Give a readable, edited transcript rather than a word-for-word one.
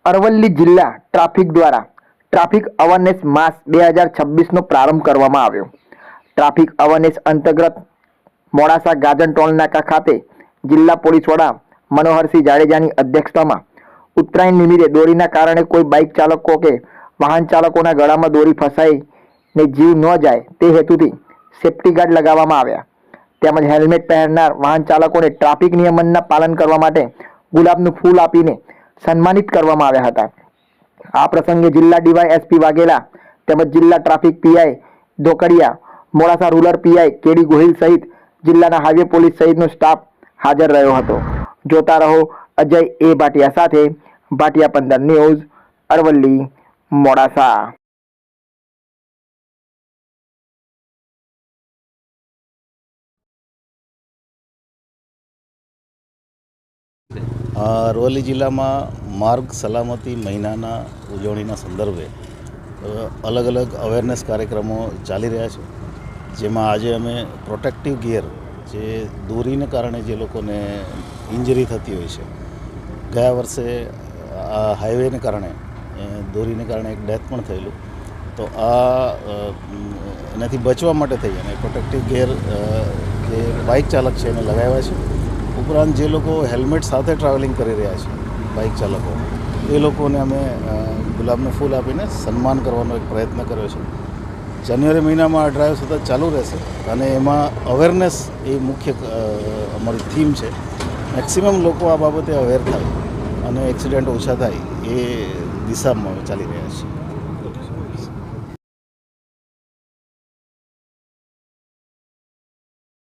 અરવલ્લી જિલ્લા ટ્રાફિક દ્વારા traffic awareness માસ 2026નો પ્રારંભ કરવામાં આવ્યો। ટ્રાફિક અવેરનેસ અંતર્ગત મોડાસા ગાજણ ટોલ નાકા ખાતે જિલ્લા પોલીસ વડા મનોહરસિંહ જાડેજાની અધ્યક્ષતામાં ઉત્તરાયણ નિમિત્તે દોરીના કારણે કોઈ બાઇક ચાલકો કે વાહન ચાલકોના ગળામાં દોરી ફસાઈને જીવ ન જાય તે હેતુથી સેફ્ટી ગાર્ડ લગાવવામાં આવ્યા। તેમજ હેલ્મેટ પહેરનાર વાહન ચાલકોને ટ્રાફિક નિયમનના પાલન કરવા માટે ગુલાબનું ફૂલ આપીને સન્માનિત કરવામાં આવ્યા હતા। આ પ્રસંગે જિલ્લા ડીવાયએસપી વાઘેલા તેમજ જિલ્લા traffic PI Dhokadiya, Modasa rural PI KD Gohil સહિત જિલ્લાના હાઈવે પોલીસ સહિતનો સ્ટાફ હાજર રહ્યો હતો। જોતા રહો અજય એ ભાટિયા સાથે ભાટિયા 15 ન્યૂઝ, અરવલ્લી, મોડાસા। અરવલ્લી જિલ્લામાં માર્ગ સલામતી મહિનાના ઉજવણીના સંદર્ભે અલગ અલગ અવેરનેસ કાર્યક્રમો ચાલી રહ્યા છે, જેમાં આજે અમે પ્રોટેક્ટિવ ગિયર, જે દોરીને કારણે જે લોકોને ઇન્જરી થતી હોય છે, ગયા વર્ષે આ હાઈવેને કારણે દોરીને કારણે એક ડેથ પણ થયેલું, તો એનાથી બચવા માટે થઈ અને પ્રોટેક્ટિવ ગિયર જે બાઇક ચાલક છે એને લગાવ્યા છે। ઉપરાંત જે લોકો હેલ્મેટ સાથે ટ્રાવેલિંગ કરી રહ્યા છે બાઇક ચાલકો, એ લોકોને અમે ગુલાબનું ફૂલ આપીને સન્માન કરવાનો એક પ્રયત્ન કર્યો છે। જાન્યુઆરી મહિનામાં આ ડ્રાઈવ સતત ચાલુ રહેશે અને એમાં અવેરનેસ એ મુખ્ય અમારી થીમ છે। મેક્સિમમ લોકો આ બાબતે અવેર થાય અને એક્સિડન્ટ ઓછા થાય એ દિશામાં ચાલી રહ્યા છે।